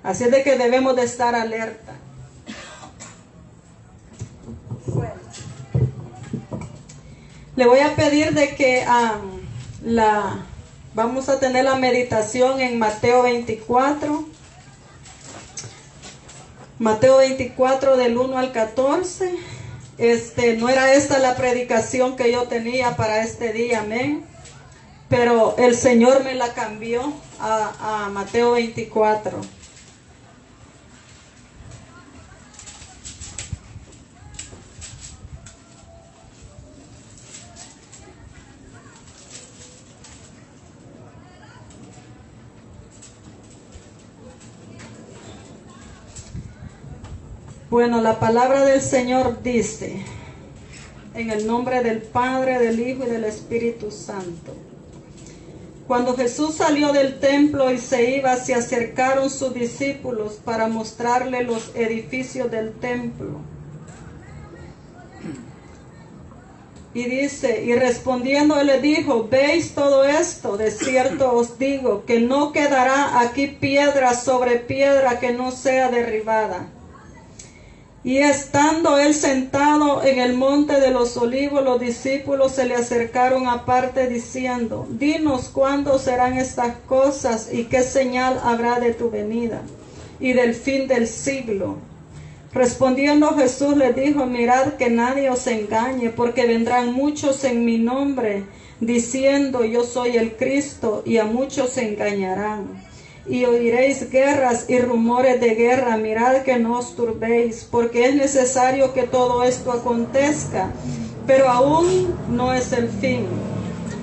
Así es de que debemos de estar alerta. Bueno, le voy a pedir de que vamos a tener la meditación en Mateo 24. Mateo 24 del 1 al 14. No era esta la predicación que yo tenía para este día, amén. Pero el Señor me la cambió a Mateo 24. Bueno, la palabra del Señor dice, en el nombre del Padre, del Hijo y del Espíritu Santo. Cuando Jesús salió del templo y se iba, se acercaron sus discípulos para mostrarle los edificios del templo. Y dice, y respondiendo él le dijo, ¿veis todo esto? De cierto os digo, que no quedará aquí piedra sobre piedra que no sea derribada. Y estando él sentado en el monte de los olivos, los discípulos se le acercaron aparte diciendo, dinos cuándo serán estas cosas y qué señal habrá de tu venida y del fin del siglo. Respondiendo Jesús les dijo, mirad que nadie os engañe, porque vendrán muchos en mi nombre, diciendo yo soy el Cristo, y a muchos engañarán. Y oiréis guerras y rumores de guerra, mirad que no os turbéis, porque es necesario que todo esto acontezca, pero aún no es el fin.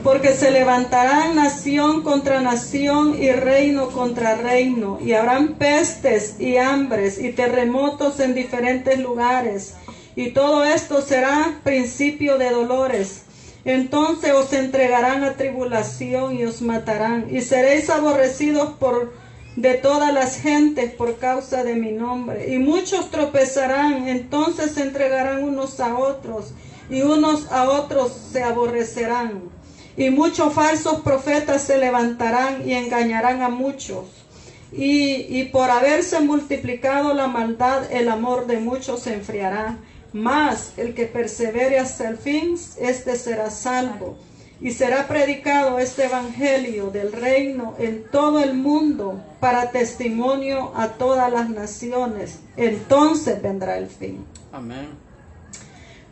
Porque se levantarán nación contra nación y reino contra reino, y habrán pestes y hambres y terremotos en diferentes lugares, y todo esto será principio de dolores. Entonces os entregarán a tribulación y os matarán, y seréis aborrecidos de todas las gentes por causa de mi nombre. Y muchos tropezarán, entonces se entregarán unos a otros, y unos a otros se aborrecerán. Y muchos falsos profetas se levantarán y engañarán a muchos. Y por haberse multiplicado la maldad, el amor de muchos se enfriará. Mas el que persevere hasta el fin, este será salvo. Y será predicado este evangelio del reino en todo el mundo para testimonio a todas las naciones. Entonces vendrá el fin. Amén.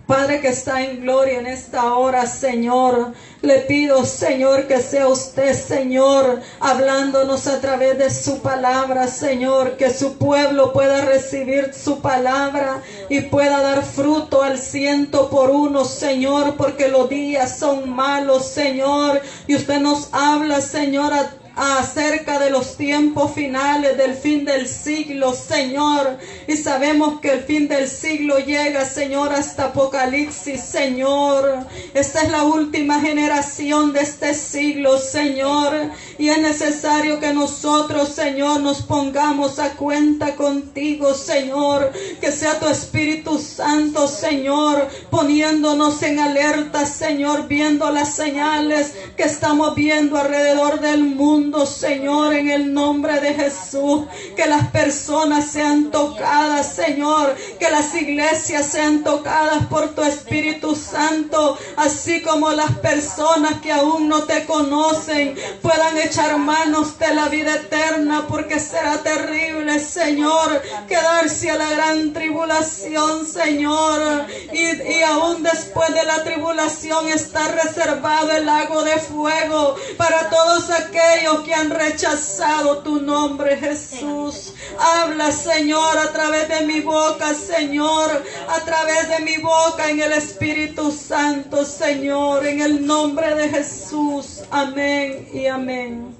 Padre que está en gloria en esta hora, Señor, le pido, Señor, que sea usted, Señor, hablándonos a través de su palabra, Señor, que su pueblo pueda recibir su palabra y pueda dar fruto al 100%, Señor, porque los días son malos, Señor, y usted nos habla, Señor, acerca de los tiempos finales del fin del siglo, Señor, y sabemos que el fin del siglo llega, Señor, hasta Apocalipsis, Señor. Esta es la última generación de este siglo, Señor, y es necesario que nosotros, Señor, nos pongamos a cuenta contigo, Señor, que sea tu Espíritu Santo, Señor, poniéndonos en alerta, Señor, viendo las señales que estamos viendo alrededor del mundo, Señor, en el nombre de Jesús. Que las personas sean tocadas, Señor, que las iglesias sean tocadas por tu Espíritu Santo, así como las personas que aún no te conocen puedan echar manos de la vida eterna, porque será terrible, Señor, quedarse a la gran tribulación, Señor, y aún después de la tribulación está reservado el lago de fuego para todos aquellos que han rechazado tu nombre, Jesús. Habla, Señor, a través de mi boca, Señor, a través de mi boca en el Espíritu Santo, Señor, en el nombre de Jesús. Amén y amén.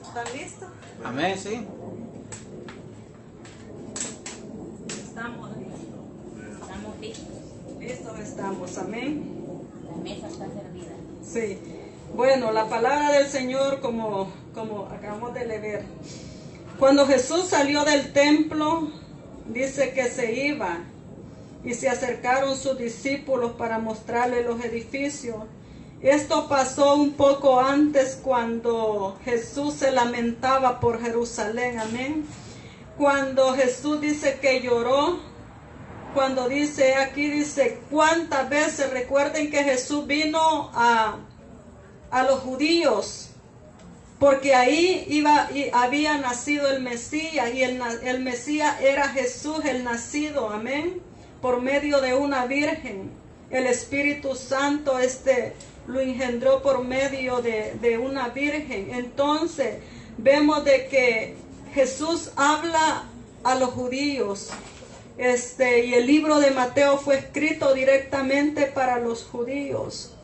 ¿Están listos? Amén, sí. Estamos listos. Estamos listos. Listos estamos, amén. La mesa está servida. Sí, bueno, la palabra del Señor como acabamos de leer. Cuando Jesús salió del templo, dice que se iba y se acercaron sus discípulos para mostrarle los edificios. Esto pasó un poco antes cuando Jesús se lamentaba por Jerusalén, amén. Cuando Jesús dice que lloró, cuando dice aquí, dice, ¿cuántas veces? Recuerden que Jesús vino a los judíos, porque ahí había nacido el Mesías, y el Mesías era Jesús el nacido, amén, por medio de una virgen. El Espíritu Santo lo engendró por medio de una virgen. Entonces vemos de que Jesús habla a los judíos, y el libro de Mateo fue escrito directamente para los judíos.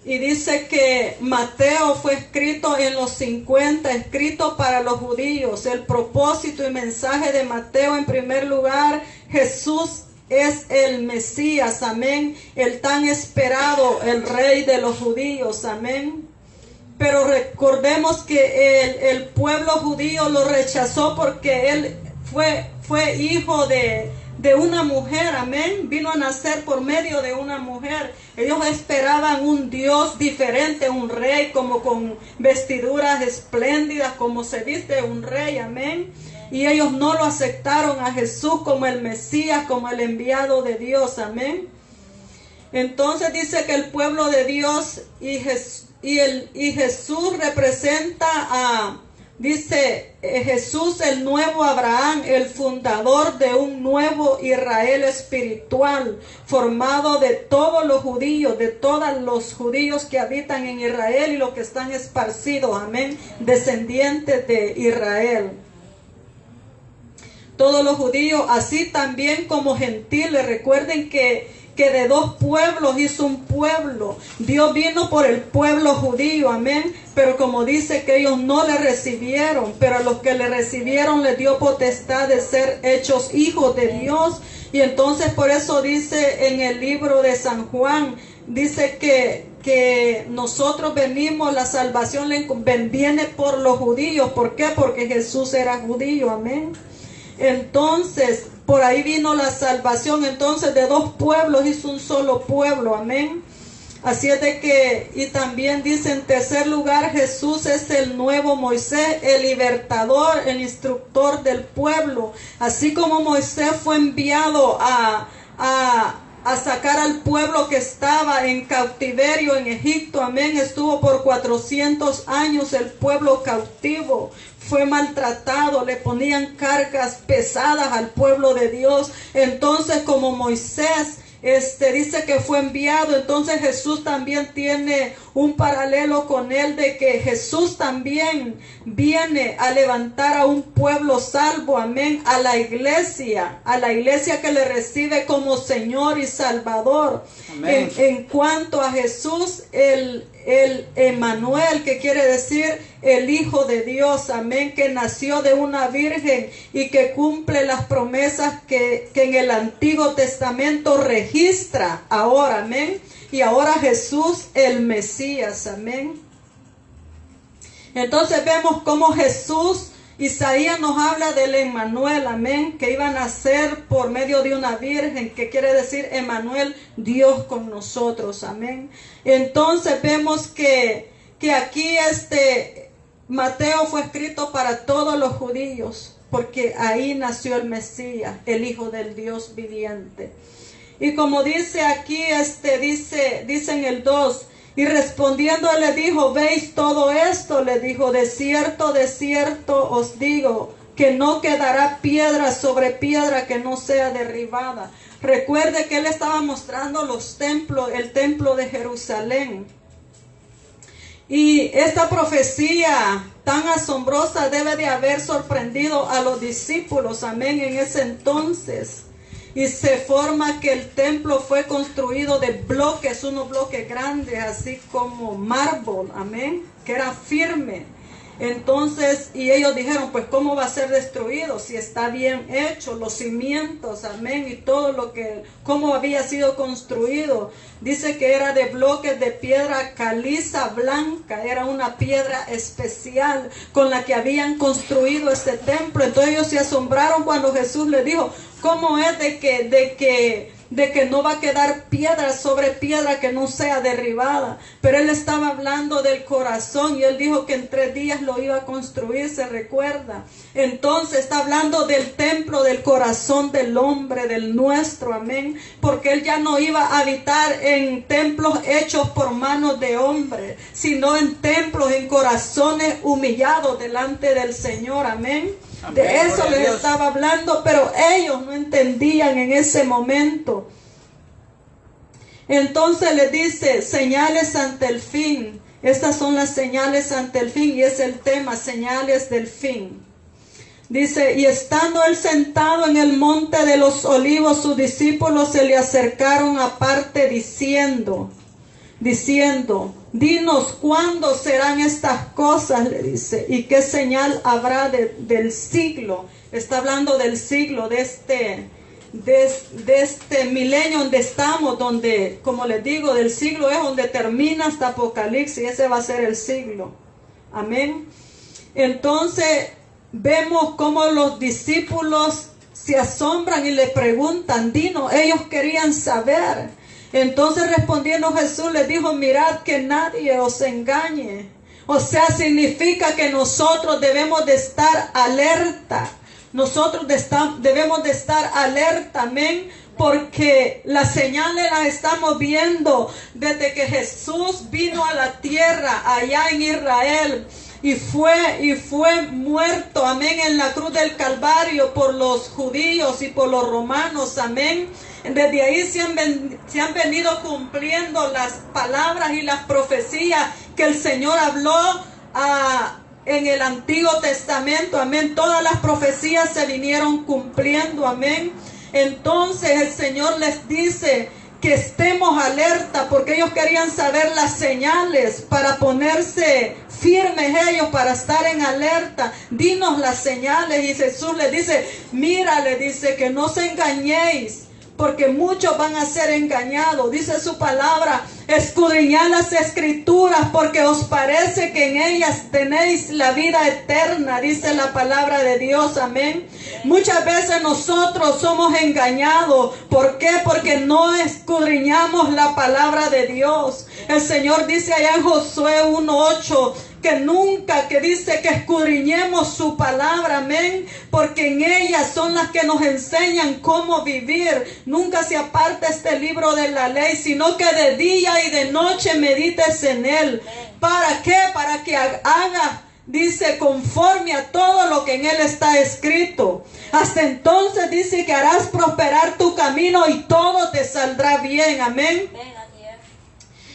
Y dice que Mateo fue escrito en los 50, escrito para los judíos. El propósito y mensaje de Mateo, en primer lugar, Jesús es el Mesías, amén. El tan esperado, el rey de los judíos, amén. Pero recordemos que el pueblo judío lo rechazó porque él fue hijo de una mujer, amén. Vino a nacer por medio de una mujer. Ellos esperaban un Dios diferente, un rey como con vestiduras espléndidas, como se viste un rey, amén. Y ellos no lo aceptaron a Jesús como el Mesías, como el enviado de Dios, amén. Entonces dice que el pueblo de Dios y Jesús representa dice Jesús el nuevo Abraham, el fundador de un nuevo Israel espiritual, formado de todos los judíos, de todos los judíos que habitan en Israel y los que están esparcidos, amén, descendientes de Israel. Todos los judíos, así también como gentiles. Recuerden que de dos pueblos hizo un pueblo. Dios vino por el pueblo judío, amén. Pero como dice que ellos no le recibieron, pero a los que le recibieron les dio potestad de ser hechos hijos de Dios. Y entonces por eso dice en el libro de San Juan, dice que nosotros venimos, la salvación viene por los judíos. ¿Por qué? Porque Jesús era judío, amén. Entonces, por ahí vino la salvación. Entonces, de dos pueblos hizo un solo pueblo, amén. Así es de que, y también dice en tercer lugar, Jesús es el nuevo Moisés, el libertador, el instructor del pueblo. Así como Moisés fue enviado a sacar al pueblo que estaba en cautiverio en Egipto, amén. Estuvo por 400 años el pueblo cautivo. Fue maltratado, le ponían cargas pesadas al pueblo de Dios. Entonces, como Moisés dice que fue enviado, entonces Jesús también tiene un paralelo con él, de que Jesús también viene a levantar a un pueblo salvo, amén, a la iglesia que le recibe como Señor y Salvador. En cuanto a Jesús, el Emmanuel, que quiere decir el Hijo de Dios, amén, que nació de una virgen y que cumple las promesas que en el Antiguo Testamento registra ahora, amén. Y ahora Jesús el Mesías, amén. Entonces vemos cómo Jesús, Isaías nos habla del Emmanuel, amén, que iba a nacer por medio de una virgen, que quiere decir Emmanuel, Dios con nosotros, amén. Entonces vemos que aquí Mateo fue escrito para todos los judíos, porque ahí nació el Mesías, el Hijo del Dios viviente. Y como dice aquí, dice en el 2, y respondiendo él le dijo, ¿veis todo esto? Le dijo, de cierto os digo, que no quedará piedra sobre piedra que no sea derribada. Recuerde que él estaba mostrando los templos, el templo de Jerusalén. Y esta profecía tan asombrosa debe de haber sorprendido a los discípulos, amén, en ese entonces. Y se forma que el templo fue construido de bloques, unos bloques grandes, así como mármol, amén, que era firme. Entonces, y ellos dijeron, pues ¿cómo va a ser destruido si está bien hecho, los cimientos, amén, y todo lo que, cómo había sido construido? Dice que era de bloques de piedra caliza blanca, era una piedra especial con la que habían construido este templo. Entonces ellos se asombraron cuando Jesús les dijo, ¿cómo es de que de que no va a quedar piedra sobre piedra que no sea derribada. Pero él estaba hablando del corazón y él dijo que en 3 días lo iba a construir, se recuerda. Entonces está hablando del templo del corazón del hombre, del nuestro, amén. Porque él ya no iba a habitar en templos hechos por manos de hombres, sino en templos, en corazones humillados delante del Señor, amén. De eso les estaba hablando, pero ellos no entendían en ese momento. Entonces les dice, señales ante el fin. Estas son las señales ante el fin y es el tema, señales del fin. Dice, y estando él sentado en el monte de los olivos, sus discípulos se le acercaron aparte diciendo, dinos cuándo serán estas cosas, le dice, y qué señal habrá del siglo. Está hablando del siglo, de este milenio donde estamos, donde, como les digo, del siglo es donde termina hasta Apocalipsis, ese va a ser el siglo. Amén. Entonces vemos cómo los discípulos se asombran y le preguntan, dinos, ellos querían saber. Entonces respondiendo Jesús les dijo, mirad que nadie os engañe. O sea, significa que nosotros debemos de estar alerta. Nosotros debemos de estar alerta, amén. Porque las señales las estamos viendo desde que Jesús vino a la tierra allá en Israel. Y fue muerto, amén, en la cruz del Calvario por los judíos y por los romanos, amén. Desde ahí se han venido cumpliendo las palabras y las profecías que el Señor habló en el Antiguo Testamento, amén. Todas las profecías se vinieron cumpliendo, amén. Entonces el Señor les dice que estemos alerta porque ellos querían saber las señales para ponerse firmes ellos, para estar en alerta. Dinos las señales. Y Jesús les dice, mira, le dice que no se engañéis, porque muchos van a ser engañados. Dice su palabra, escudriñad las escrituras, porque os parece que en ellas tenéis la vida eterna, dice la palabra de Dios, amén. Muchas veces nosotros somos engañados. ¿Por qué? Porque no escudriñamos la palabra de Dios. El Señor dice allá en Josué 1:8, que dice que escudriñemos su palabra, amén, porque en ellas son las que nos enseñan cómo vivir. Nunca se aparte este libro de la ley, sino que de día y de noche medites en él. ¿Para qué? Para que haga, dice, conforme a todo lo que en él está escrito. Hasta entonces dice que harás prosperar tu camino y todo te saldrá bien, amén.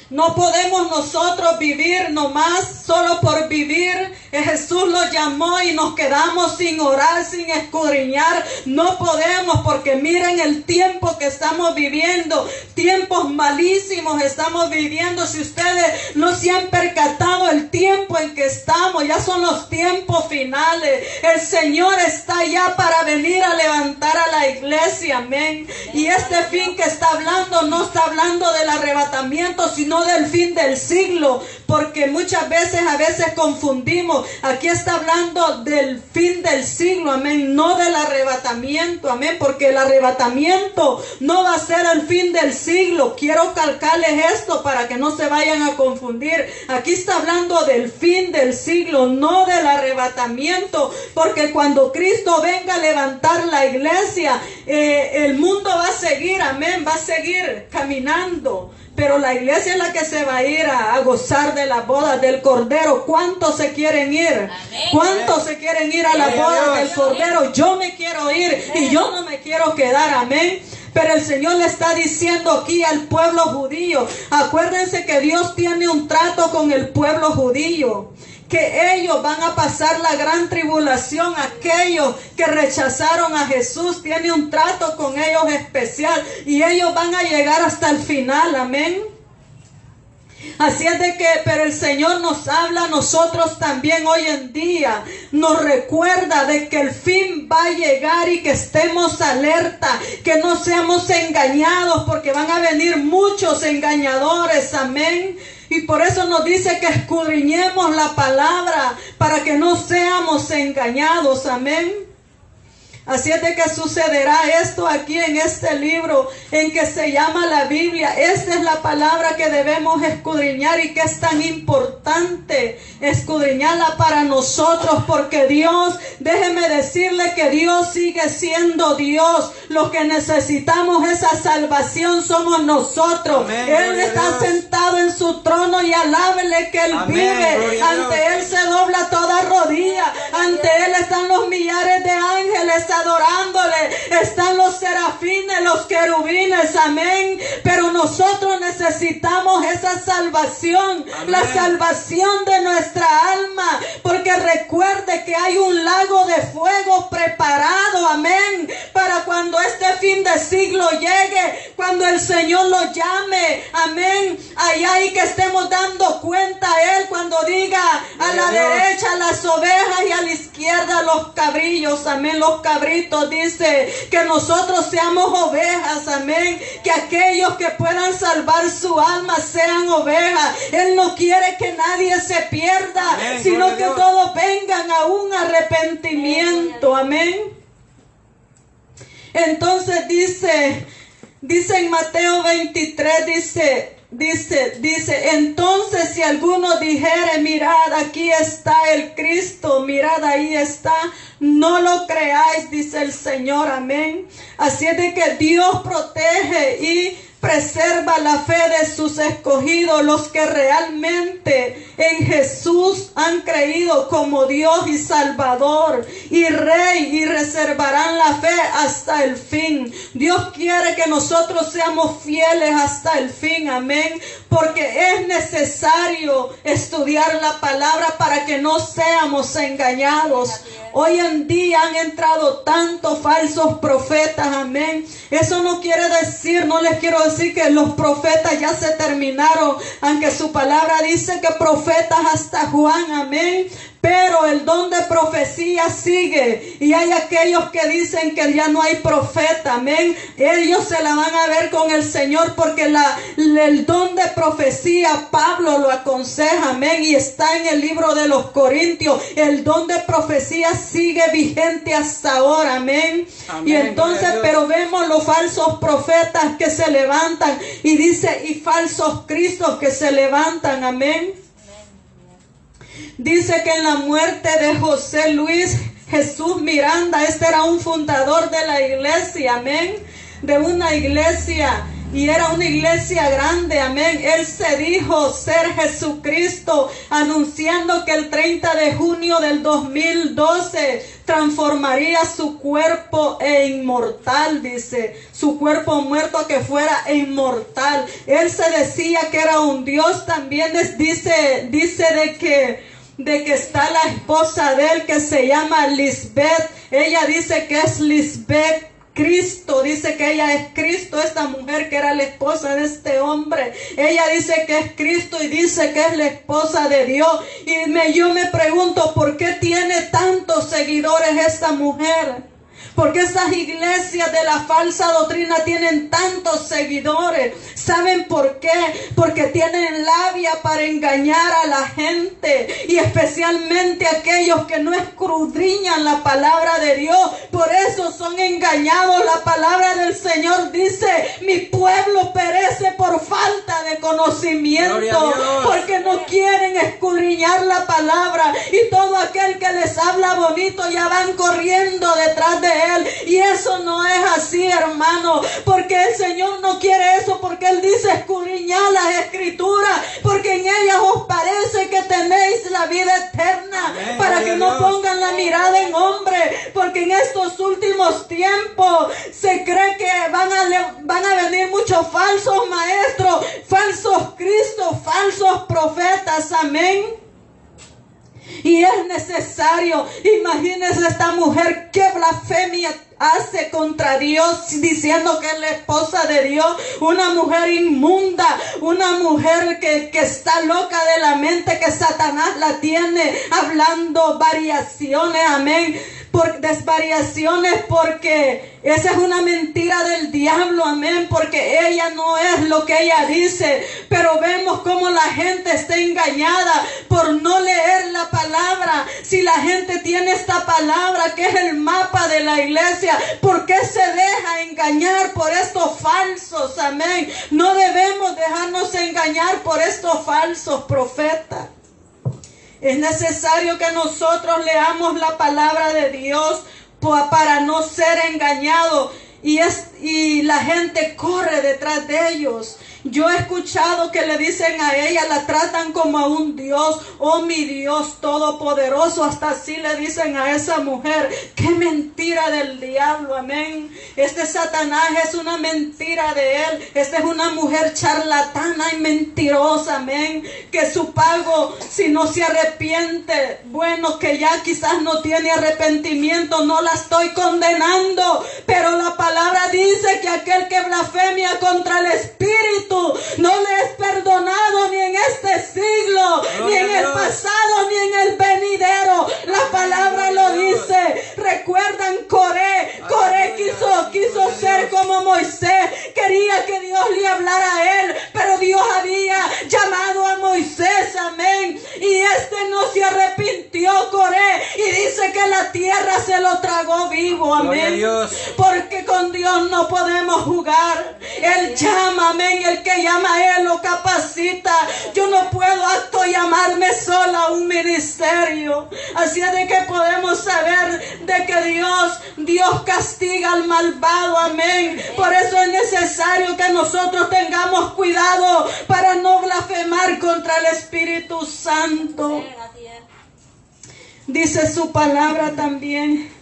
No podemos nosotros vivir nomás solo por vivir. Jesús los llamó y nos quedamos sin orar, sin escudriñar. No podemos, porque miren el tiempo que estamos viviendo. Tiempos malísimos estamos viviendo. Si ustedes no se han percatado el tiempo en que estamos, ya son los tiempos finales. El Señor está ya para venir a levantar a la iglesia, amén. Y este fin que está hablando no está hablando del arrebatamiento, sino del fin del siglo, porque muchas veces confundimos. Aquí está hablando del fin del siglo, amén, no del arrebatamiento, amén, porque el arrebatamiento no va a ser el fin del siglo. Quiero calcarles esto para que no se vayan a confundir. Aquí está hablando del fin del siglo, no del arrebatamiento, porque cuando Cristo venga a levantar la iglesia, el mundo va a seguir, amén, va a seguir caminando. Pero la iglesia es la que se va a ir a gozar de la boda del Cordero. ¿Cuántos se quieren ir? Amén. ¿Cuántos se quieren ir a la boda del Cordero? Yo me quiero ir y yo no me quiero quedar, amén. Pero el Señor le está diciendo aquí al pueblo judío. Acuérdense que Dios tiene un trato con el pueblo judío, que ellos van a pasar la gran tribulación. Aquellos que rechazaron a Jesús, tiene un trato con ellos especial y ellos van a llegar hasta el final, amén. Así es de que, pero el Señor nos habla a nosotros también hoy en día, nos recuerda de que el fin va a llegar y que estemos alerta, que no seamos engañados, porque van a venir muchos engañadores, amén. Y por eso nos dice que escudriñemos la palabra para que no seamos engañados, amén. Así es de que sucederá esto aquí en este libro, en que se llama la Biblia. Esta es la palabra que debemos escudriñar y que es tan importante escudriñarla para nosotros, porque Dios, déjeme decirle que Dios sigue siendo Dios. Lo que necesitamos esa salvación somos nosotros. Amén, Él está sentado en su trono y alábele que Él Amén, vive. Ante Él se dobla toda rodilla. Ante Él están los millares de ángeles adorándole. Están los serafines, los querubines. Amén. Pero nosotros necesitamos esa salvación. Amén. La salvación de nuestra alma. Porque recuerde que hay un lago de fuego preparado. Amén. Para cuando este fin de siglo llegue. Cuando el Señor lo llame. Amén. Allá y que estemos dando cuenta a Él cuando diga a la derecha las ovejas y a la izquierda los cabrillos. Amén. Los cabritos. Dice que nosotros seamos ovejas. Amén. Que aquellos que puedan salvar su alma sean ovejas. Él no quiere que nadie se pierda. Amén. Sino Gloria que a Dios. todos vengan a un arrepentimiento. Amén. Entonces dice en Mateo 23, dice, entonces si alguno dijere, mirad, aquí está el Cristo, mirad, ahí está, no lo creáis, dice el Señor, amén. Así es de que Dios protege y preserva la fe de sus escogidos, los que realmente en Jesús han creído como Dios y Salvador y Rey, y reservarán la fe hasta el fin. Dios quiere que nosotros seamos fieles hasta el fin, amén, porque es necesario estudiar la palabra para que no seamos engañados. Hoy en día han entrado tantos falsos profetas, amén. Eso no quiere decir, no les quiero decir que los profetas ya se terminaron, aunque su palabra dice que profetas hasta Juan, amén. Pero el don de profecía sigue. Y hay aquellos que dicen que ya no hay profeta. Amén. Ellos se la van a ver con el Señor. Porque el don de profecía, Pablo lo aconseja. Amén. Y está en el libro de los Corintios. El don de profecía sigue vigente hasta ahora. Amén. Amén. Y entonces, pero vemos los falsos profetas que se levantan. Y dice, y falsos cristos que se levantan. Amén. Dice que en la muerte de José Luis Jesús Miranda, este era un fundador de la iglesia, amén, de una iglesia, y era una iglesia grande, amén. Él se dijo ser Jesucristo, anunciando que el 30 de junio del 2012 transformaría su cuerpo e inmortal, dice, su cuerpo muerto que fuera inmortal. Él se decía que era un Dios. También dice de que está la esposa de él que se llama Lisbeth. Ella dice que es Lisbeth Cristo, dice que ella es Cristo, esta mujer que era la esposa de este hombre. Ella dice que es Cristo y dice que es la esposa de Dios. Y yo me pregunto, ¿por qué tiene tantos seguidores esta mujer? Porque esas iglesias de la falsa doctrina tienen tantos seguidores. ¿Saben por qué? Porque tienen labia para engañar a la gente. Y especialmente aquellos que no escudriñan la palabra de Dios. Por eso son engañados. La palabra del Señor dice, mi pueblo perece por falta de conocimiento. Porque no quieren escudriñar la palabra. Y todo aquel que les habla bonito ya van corriendo detrás de él. Y eso no es así, hermano, porque el Señor no quiere eso, porque Él dice escudriñad las escrituras, porque en ellas os parece que tenéis la vida eterna. Amén, para que no pongan la mirada en hombre, porque en estos últimos tiempos se cree que van a venir muchos falsos maestros, falsos cristos, falsos profetas, amén. Y es necesario, imagínense esta mujer que blasfemia hace contra Dios, diciendo que es la esposa de Dios, una mujer inmunda, una mujer que está loca de la mente, que Satanás la tiene hablando variaciones, amén, por desvariaciones, porque esa es una mentira del diablo, amén, porque ella no es lo que ella dice. Pero vemos cómo la gente está engañada por no leer la palabra, sino Si la gente tiene esta palabra que es el mapa de la iglesia, ¿por qué se deja engañar por estos falsos? Amén. No debemos dejarnos engañar por estos falsos profetas. Es necesario que nosotros leamos la palabra de Dios para no ser engañados. Y la gente corre detrás de ellos. Yo he escuchado que le dicen a ella, la tratan como a un Dios. Oh, mi Dios todopoderoso. Hasta así le dicen a esa mujer. Qué mentira del diablo, amén. Este Satanás es una mentira de él. Esta es una mujer charlatana y mentirosa, amén. Que su pago, si no se arrepiente, bueno, que ya quizás no tiene arrepentimiento, no la estoy condenando. Pero la palabra dice que aquel que blasfemia contra el Espíritu no le es perdonado ni en este siglo, ni en el pasado, ni en el venidero. La palabra lo dice. Recuerdan Coré. Coré quiso ser como Moisés. Quería que Dios le hablara a él, pero Dios había llamado a Moisés, amén. Y este no se arrepintió, Coré. Y dice que la tierra se lo tragó vivo, amén. Porque con Dios no podemos jugar. Él llama, amén. El que llama a él lo capacita. Yo no puedo llamarme sola a un ministerio. Así es de que podemos saber de que Dios castiga al malvado, amén. Por eso es necesario que nosotros tengamos cuidado para no blasfemar contra el Espíritu Santo. Dice su palabra también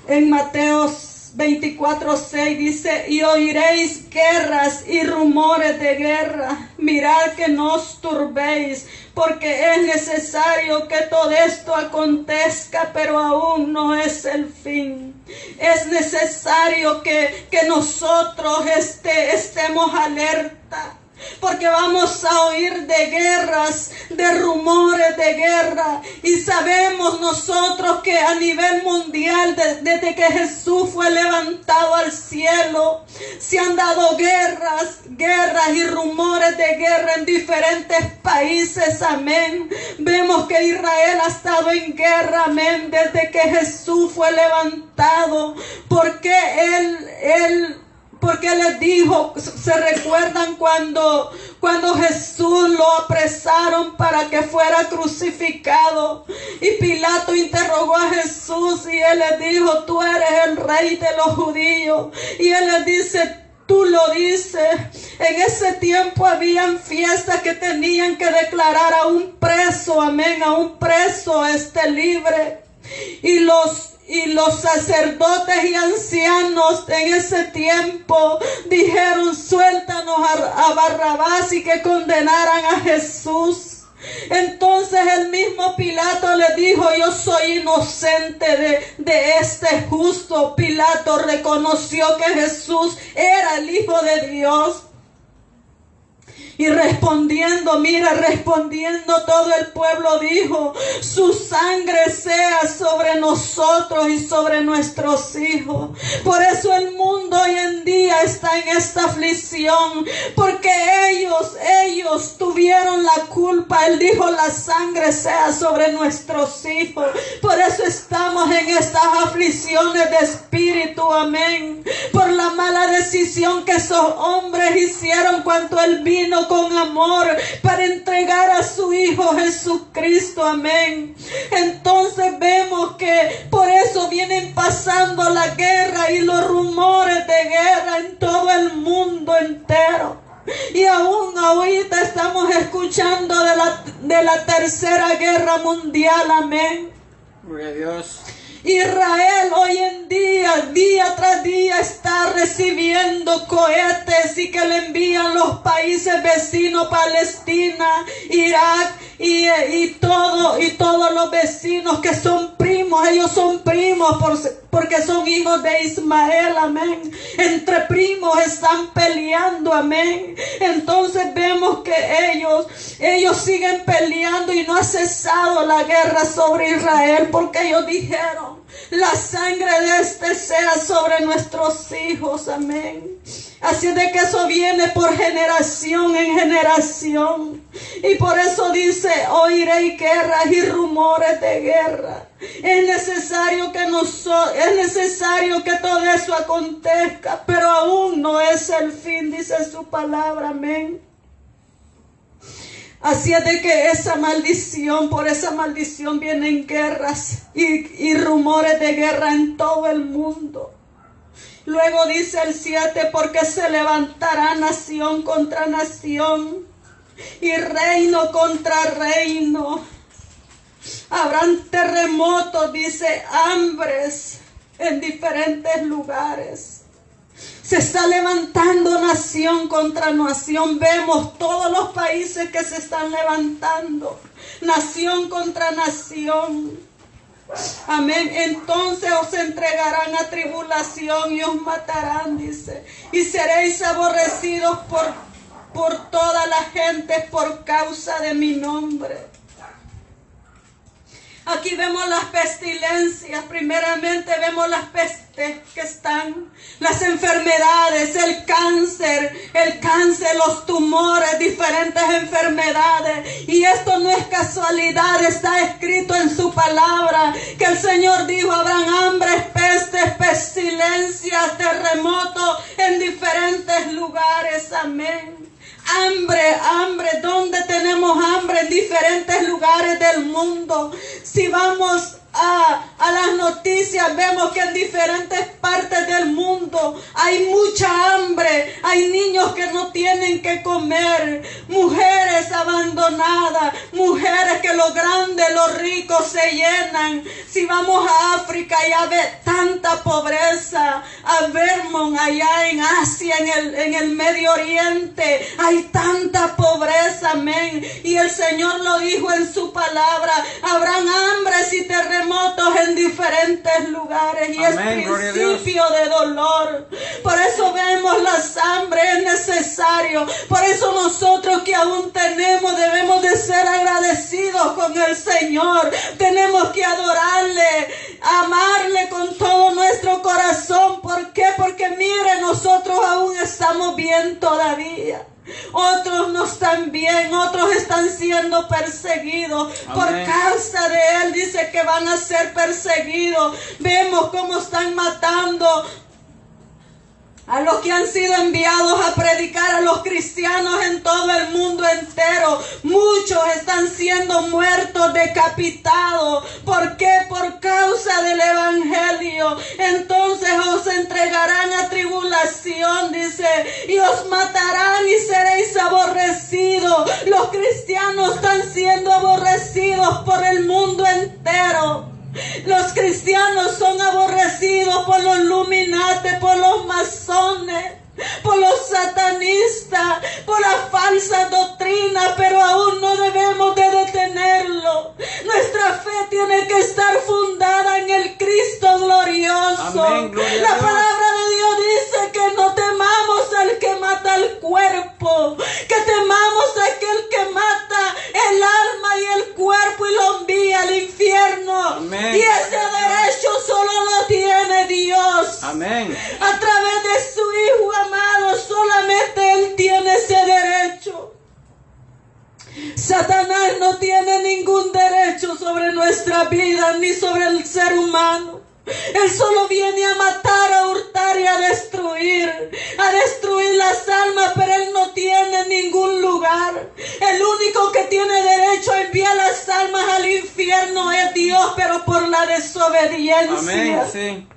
en Mateo 24:6, dice: y oiréis guerras y rumores de guerra. Mirad que no os turbéis, porque es necesario que todo esto acontezca, pero aún no es el fin. Es necesario que nosotros estemos alerta. Porque vamos a oír de guerras, de rumores de guerra. Y sabemos nosotros que a nivel mundial, desde que Jesús fue levantado al cielo, se han dado guerras y rumores de guerra en diferentes países, amén. Vemos que Israel ha estado en guerra, amén, desde que Jesús fue levantado. Porque les dijo, se recuerdan cuando Jesús lo apresaron para que fuera crucificado. Y Pilato interrogó a Jesús y él le dijo: tú eres el rey de los judíos. Y él le dice: tú lo dices. En ese tiempo habían fiestas que tenían que declarar a un preso, amén, a un preso libre. Y los sacerdotes y ancianos en ese tiempo dijeron: suéltanos a Barrabás, y que condenaran a Jesús. Entonces el mismo Pilato le dijo: yo soy inocente de este justo. Pilato reconoció que Jesús era el Hijo de Dios. Y respondiendo todo el pueblo dijo: su sangre sea sobre nosotros y sobre nuestros hijos. Por eso el mundo hoy en día está en esta aflicción, porque ellos tuvieron la culpa. Él dijo: la sangre sea sobre nuestros hijos. Por eso estamos en estas aflicciones de espíritu, amén. Por la mala decisión que esos hombres hicieron cuando Él vino con amor para entregar a su Hijo Jesucristo, amén. Entonces vemos que por eso vienen pasando la guerra y los rumores de guerra en todo el mundo entero. Y aún ahorita estamos escuchando de la tercera guerra mundial, amén. Gloria a Dios. Israel hoy en día tras día, está recibiendo cohetes y que le envían los países vecinos, Palestina, Irak y todos los vecinos que son primos. Ellos son primos porque son hijos de Ismael, amén. Entre primos están peleando, amén. Entonces vemos que ellos siguen peleando y no ha cesado la guerra sobre Israel, porque ellos dijeron: la sangre de sea sobre nuestros hijos, amén. Así de que eso viene por generación en generación. Y por eso dice, oiréis guerras y rumores de guerra. Es necesario que todo eso acontezca, pero aún no es el fin, dice su palabra, amén. Así es de que por esa maldición vienen guerras y rumores de guerra en todo el mundo. Luego dice el 7, porque se levantará nación contra nación y reino contra reino. Habrán terremotos, dice, hambres en diferentes lugares. Se está levantando nación contra nación. Vemos todos los países que se están levantando. Nación contra nación. Amén. Entonces os entregarán a tribulación y os matarán, dice. Y seréis aborrecidos por toda la gente por causa de mi nombre. Aquí vemos las pestilencias. Primeramente vemos las pestes que están, las enfermedades, el cáncer, los tumores, diferentes enfermedades. Y esto no es casualidad, está escrito en su palabra que el Señor dijo, habrán hambres, pestes, pestilencias, terremotos en diferentes lugares. Amén. Hambre, donde tenemos hambre en diferentes lugares del mundo. Si vamos a las noticias, vemos que en diferentes partes del mundo hay mucha hambre, hay niños que no tienen que comer, mujeres abandonadas, mujeres que los grandes, los ricos se llenan. Si vamos a África, ya ve tanta pobreza, a Vermont, allá en Asia, en el Medio Oriente, hay tanta pobreza, amén. Y el Señor lo dijo en su palabra, habrán hambres y terremotos en diferentes lugares, y amén, es principio de dolor. Por eso vemos las hambres, es necesario. Por eso nosotros que aún tenemos, debemos de ser agradecidos con el Señor. Tenemos que adorarle, amarle con todo nuestro corazón. ¿Por qué? Porque mire, nosotros aún estamos bien todavía. Otros no están bien, otros están siendo perseguidos. Amén. Por causa de Él dice que van a ser perseguidos. Vemos cómo están matando a los que han sido enviados a predicar, a los cristianos en todo el mundo entero. Muchos están siendo muertos, decapitados. ¿Por qué? Por causa del evangelio. Entonces os entregarán a tribulación, dice, y os matarán y seréis aborrecidos. Los cristianos están siendo aborrecidos por el mundo entero. Los cristianos son aborrecidos por los Illuminati, por los masones, por los satanistas, por la falsa doctrina, pero aún no debemos de detenerlo. Nuestra fe tiene que estar fundada en el Cristo glorioso. Amén, la palabra de Dios dice que no temamos al que mata el cuerpo, que temamos a aquel que mata el alma y el cuerpo y lo envía al infierno. Amén. Y ese derecho solo lo tiene Dios. Amén. A través de su Hijo amado, solamente Él tiene ese derecho. Satanás no tiene ningún derecho sobre nuestra vida ni sobre el ser humano. Él solo viene a matar, a hurtar y a destruir las almas, pero Él no tiene ningún lugar. El único que tiene derecho a enviar las almas al infierno es Dios, pero por la desobediencia. Amén, sí.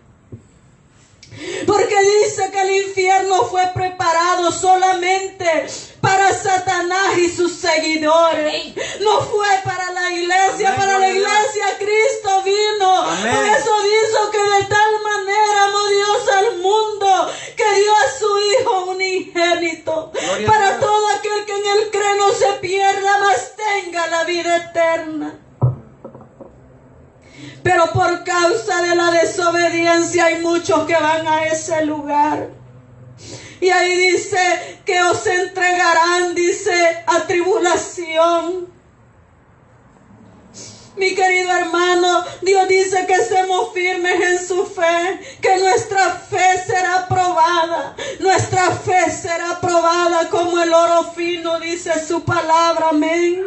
Porque dice que el infierno fue preparado solamente para Satanás y sus seguidores. No fue para la iglesia. Amén, para la iglesia Cristo vino. Amén. Por eso dice que de tal manera amó Dios al mundo que dio a su Hijo unigénito. Gloria para todo aquel que en Él cree no se pierda, mas tenga la vida eterna. Pero por causa de la desobediencia hay muchos que van a ese lugar. Y ahí dice que os entregarán, dice, a tribulación. Mi querido hermano, Dios dice que estemos firmes en su fe, que nuestra fe será probada. Nuestra fe será probada como el oro fino, dice su palabra. Amén.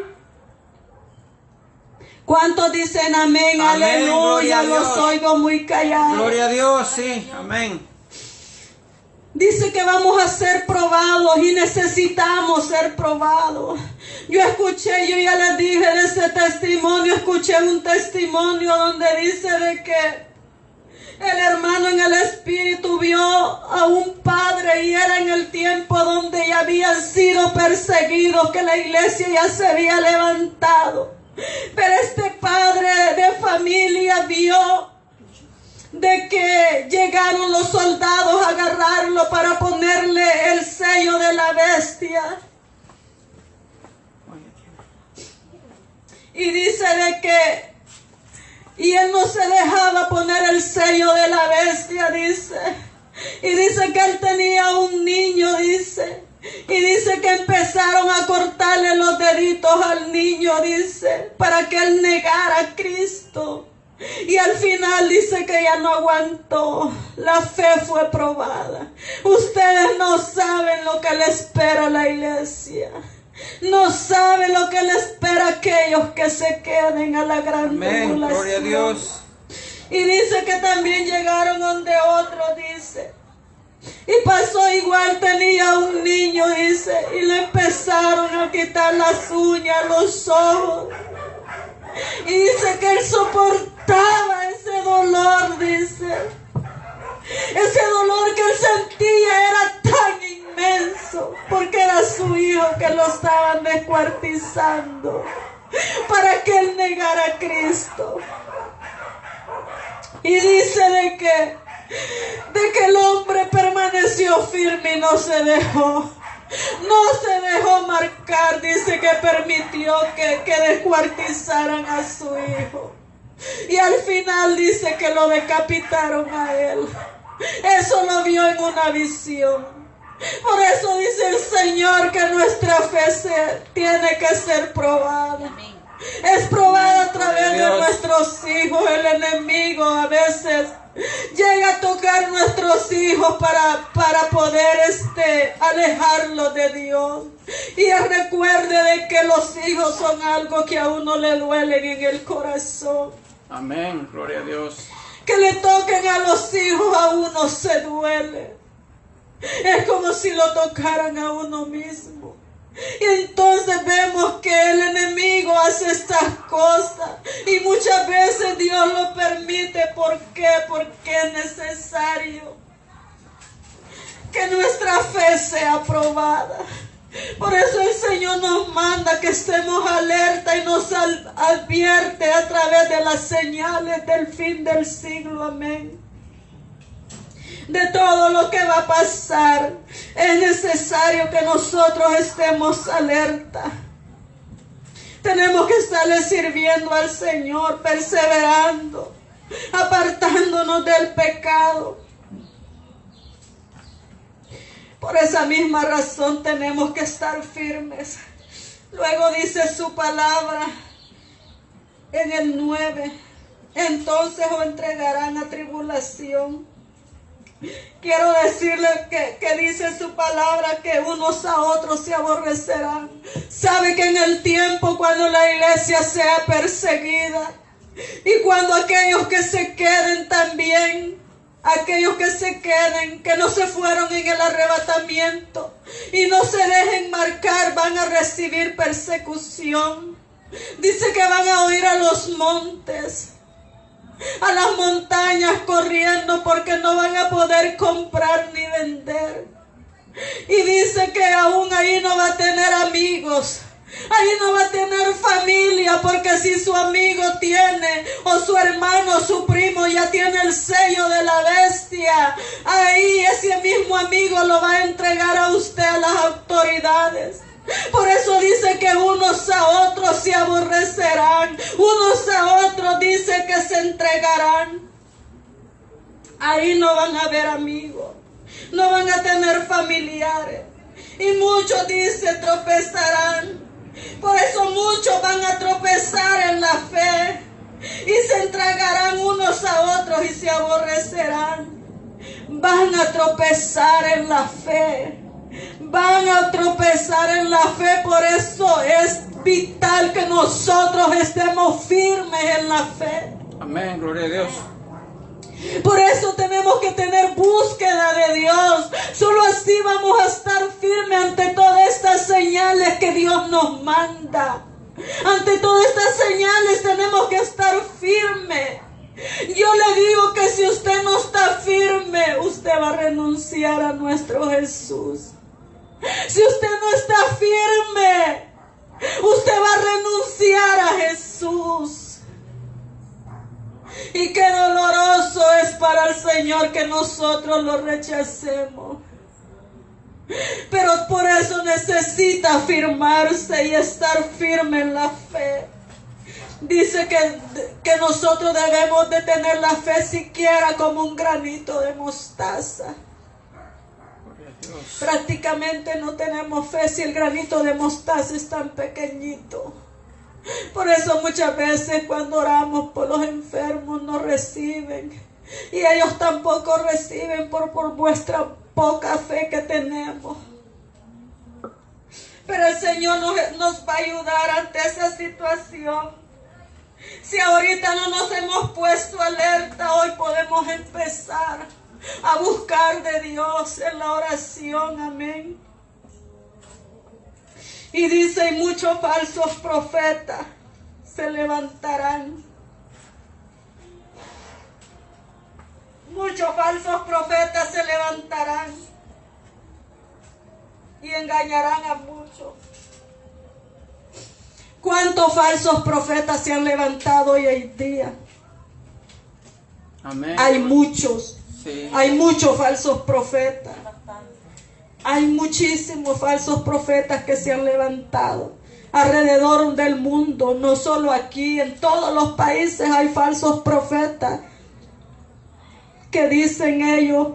¿Cuántos dicen amén? Amén, Aleluya, gloria a los Dios. oigo muy callados. Gloria a Dios, sí. Amén. Dice que vamos a ser probados y necesitamos ser probados. Yo ya les dije de ese testimonio, escuché un testimonio donde dice de que el hermano en el espíritu vio a un padre y era en el tiempo donde ya habían sido perseguidos, que la iglesia ya se había levantado. Pero este padre de familia vio de que llegaron los soldados a agarrarlo para ponerle el sello de la bestia. Y dice de que, y él no se dejaba poner el sello de la bestia, dice. Y dice que él tenía un niño, dice. Y dice que empezaron a cortarle los deditos al niño, dice, para que él negara a Cristo. Y al final dice que ya no aguantó. La fe fue probada. Ustedes no saben lo que le espera a la iglesia. No saben lo que le espera a aquellos que se queden a la gran Amén. tribulación. Gloria a Dios. Y dice que también llegaron donde otro, dice. Y pasó igual, tenía un niño, dice, y le empezaron a quitar las uñas, los ojos. Y dice que él soportaba ese dolor, dice. Ese dolor que él sentía era tan inmenso, porque era su hijo que lo estaban descuartizando para que él negara a Cristo. Y dice de que el hombre permaneció firme y no se dejó. No se dejó marcar, dice que permitió que descuartizaran a su hijo. Y al final dice que lo decapitaron a él. Eso lo vio en una visión. Por eso dice el Señor que nuestra fe tiene que ser probada. Es probada a través de nuestros hijos. El enemigo a veces llega a tocar nuestros hijos para poder alejarlos de Dios. Y recuerde de que los hijos son algo que a uno le duelen en el corazón. Amén. Gloria a Dios. Que le toquen a los hijos a uno se duele. Es como si lo tocaran a uno mismo. Y entonces vemos que el enemigo hace estas cosas. Y muchas veces Dios lo permite. ¿Por qué? Porque es necesario que nuestra fe sea probada. Por eso el Señor nos manda que estemos alerta y nos advierte a través de las señales del fin del siglo. Amén. De todo lo que va a pasar, es necesario que nosotros estemos alerta. Tenemos que estarle sirviendo al Señor, perseverando, apartándonos del pecado. Por esa misma razón tenemos que estar firmes. Luego dice su palabra en el 9. Entonces os entregarán a tribulación. Quiero decirles que dice su palabra que unos a otros se aborrecerán. Sabe que en el tiempo cuando la iglesia sea perseguida y cuando aquellos que se queden también, aquellos que se queden, que no se fueron en el arrebatamiento y no se dejen marcar, van a recibir persecución. Dice que van a huir a los montes, a las montañas corriendo, porque no van a poder comprar ni vender. Y dice que aún ahí no va a tener amigos. Ahí no va a tener familia, porque si su amigo tiene, o su hermano, su primo ya tiene el sello de la bestia, ahí ese mismo amigo lo va a entregar a usted a las autoridades. Por eso dice que unos a otros se aborrecerán, unos a otros dice que se entregarán. Ahí no van a haber amigos, no van a tener familiares, y muchos dice tropezarán. Por eso muchos van a tropezar en la fe. vosotros y se aborrecerán. Van a tropezar en la fe. Van a tropezar en la fe. Por eso es vital que nosotros estemos firmes en la fe. Amén, gloria a Dios. Por eso tenemos que tener búsqueda de Dios. Solo así vamos a estar firmes ante todas estas señales que Dios nos manda. Ante todas estas señales tenemos que estar firmes. Yo le digo que si usted no está firme, usted va a renunciar a nuestro Jesús. Si usted no está firme, usted va a renunciar a Jesús. Y qué doloroso es para el Señor que nosotros lo rechacemos. Pero por eso necesita afirmarse y estar firme en la fe. Dice que nosotros debemos de tener la fe siquiera como un granito de mostaza. Prácticamente no tenemos fe si el granito de mostaza es tan pequeñito. Por eso muchas veces cuando oramos por los enfermos no reciben. Y ellos tampoco reciben por vuestra poca fe que tenemos. Pero el Señor nos va a ayudar ante esa situación. Si ahorita no nos hemos puesto alerta, hoy podemos empezar a buscar de Dios en la oración. Amén. Y dice, y muchos falsos profetas se levantarán. Muchos falsos profetas se levantarán y engañarán a muchos. ¿Cuántos falsos profetas se han levantado hoy en día? Amén. Hay muchos. Sí. Hay muchos falsos profetas. Hay muchísimos falsos profetas que se han levantado alrededor del mundo, no solo aquí, en todos los países hay falsos profetas que dicen ellos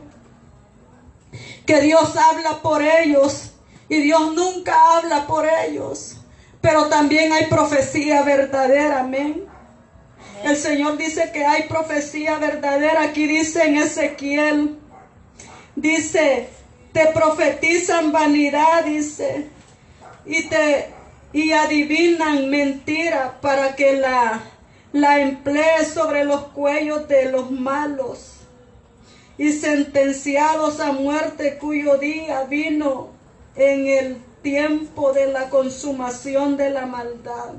que Dios habla por ellos y Dios nunca habla por ellos. Pero también hay profecía verdadera, amén. El Señor dice que hay profecía verdadera. Aquí dice en Ezequiel, dice, te profetizan vanidad, dice, y adivinan mentira para que la emplee sobre los cuellos de los malos y sentenciados a muerte, cuyo día vino en el tiempo de la consumación de la maldad.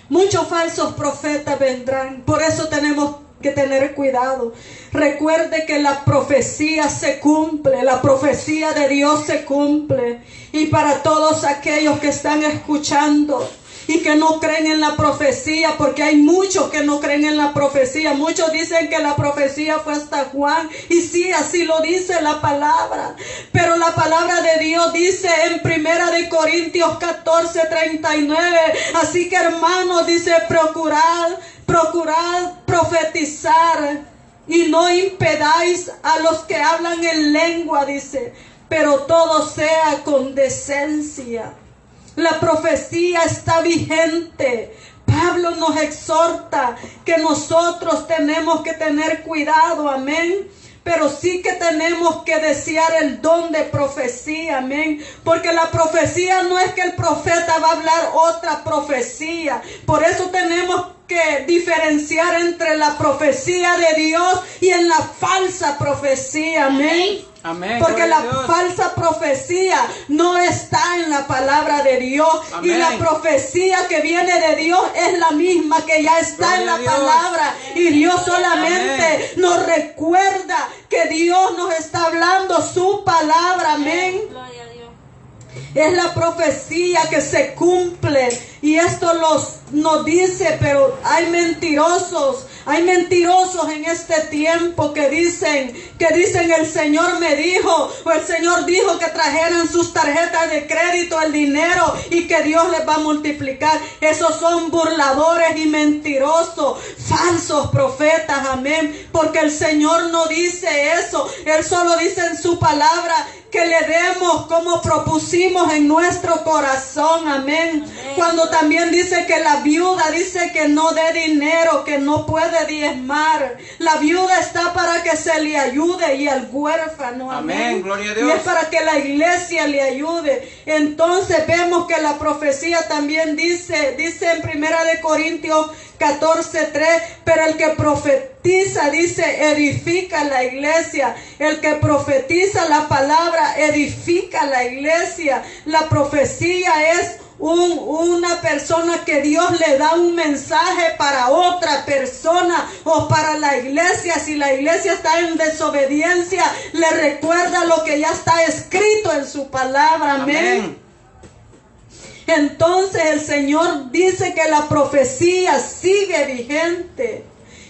Muchos falsos profetas vendrán, por eso tenemos que tener cuidado. Recuerde que la profecía se cumple, la profecía de Dios se cumple. Y para todos aquellos que están escuchando y que no creen en la profecía, porque hay muchos que no creen en la profecía. Muchos dicen que la profecía fue hasta Juan, y sí, así lo dice la palabra. Pero la palabra de Dios dice en 1 Corintios 14:39, así que hermanos, dice, procurad profetizar y no impedáis a los que hablan en lengua, dice, pero todo sea con decencia. La profecía está vigente. Pablo nos exhorta que nosotros tenemos que tener cuidado, amén. Pero sí que tenemos que desear el don de profecía, amén. Porque la profecía no es que el profeta va a hablar otra profecía. Por eso tenemos que diferenciar entre la profecía de Dios y en la falsa profecía, amén. Amén. Porque la falsa profecía no está en la palabra de Dios. Amén. Y la profecía que viene de Dios es la misma que ya está en la palabra. Y Dios solamente nos recuerda que Dios nos está hablando su palabra. Amén. Es la profecía que se cumple. Y esto nos dice, pero hay mentirosos en este tiempo que dicen el Señor me dijo, o el Señor dijo que trajeran sus tarjetas de crédito, el dinero, y que Dios les va a multiplicar. Esos son burladores y mentirosos, falsos profetas, amén. Porque el Señor no dice eso. Él solo dice en su palabra que le demos como propusimos en nuestro corazón, amén. Cuando también dice que la viuda dice que no dé dinero, que no puede diezmar. La viuda está para que se le ayude y al huérfano, amén. Gloria a Y Dios. es para que la iglesia le ayude. Entonces vemos que la profecía también dice en 1 Corintios 14:3, pero el que profetiza, dice, edifica la iglesia. El que profetiza la palabra edifica la iglesia. La profecía es una persona que Dios le da un mensaje para otra persona o para la iglesia. Si la iglesia está en desobediencia, le recuerda lo que ya está escrito en su palabra, amén. Entonces el Señor dice que la profecía sigue vigente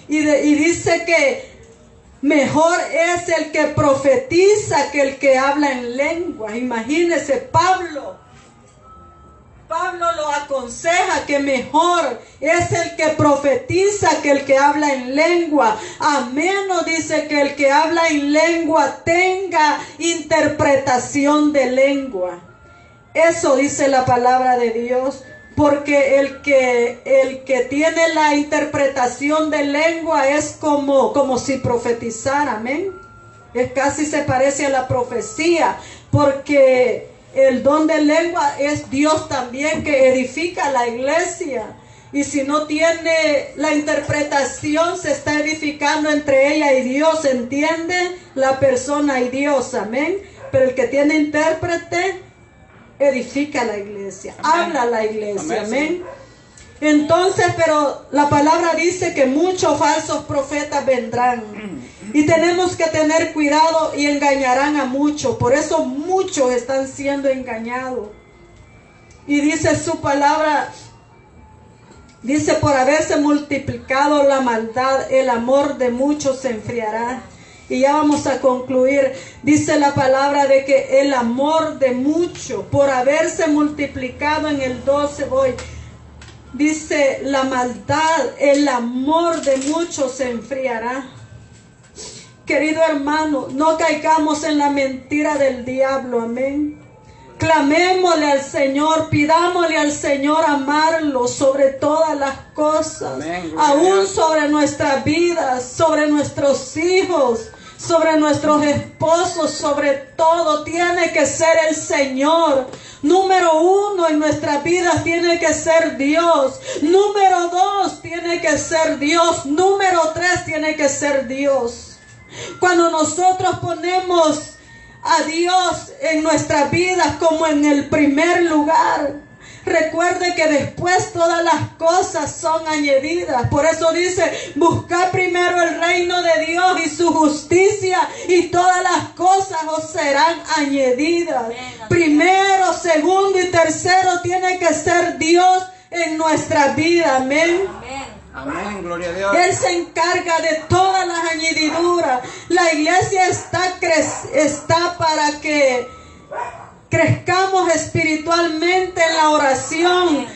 y dice que mejor es el que profetiza que el que habla en lengua. Imagínese, Pablo lo aconseja que mejor es el que profetiza que el que habla en lengua, a menos, dice, que el que habla en lengua tenga interpretación de lengua. Eso dice la palabra de Dios, porque el que tiene la interpretación de lengua es como si profetizara, amén. Es casi se parece a la profecía, porque el don de lengua es Dios también que edifica la iglesia. Y si no tiene la interpretación, se está edificando entre ella y Dios, ¿entiende? La persona y Dios, amén. Pero el que tiene intérprete edifica la iglesia, amén. Habla la iglesia, amén. Entonces, pero la palabra dice que muchos falsos profetas vendrán y tenemos que tener cuidado y engañarán a muchos. Por eso muchos están siendo engañados. Y dice su palabra, dice, por haberse multiplicado la maldad, el amor de muchos se enfriará. Y ya vamos a concluir. Dice la palabra de que el amor de muchos, por haberse multiplicado, en el 12 voy, dice la maldad, el amor de muchos se enfriará. Querido hermano, no caigamos en la mentira del diablo, amén. Clamémosle al Señor, pidámosle al Señor amarlo sobre todas las cosas, amén, aún sobre nuestras vidas, sobre nuestros hijos, sobre nuestros esposos, sobre todo tiene que ser el Señor. Número 1 en nuestras vidas tiene que ser Dios. Número 2 tiene que ser Dios. Número 3 tiene que ser Dios. Cuando nosotros ponemos a Dios en nuestras vidas como en el primer lugar, recuerde que después todas las cosas son añadidas. Por eso dice, buscad primero el reino de Dios y su justicia, y todas las cosas os serán añadidas. Primero, segundo y tercero tiene que ser Dios en nuestra vida, amén. Amén, gloria a Dios. Él se encarga de todas las añadiduras. La iglesia está para que crezcamos espiritualmente en la oración.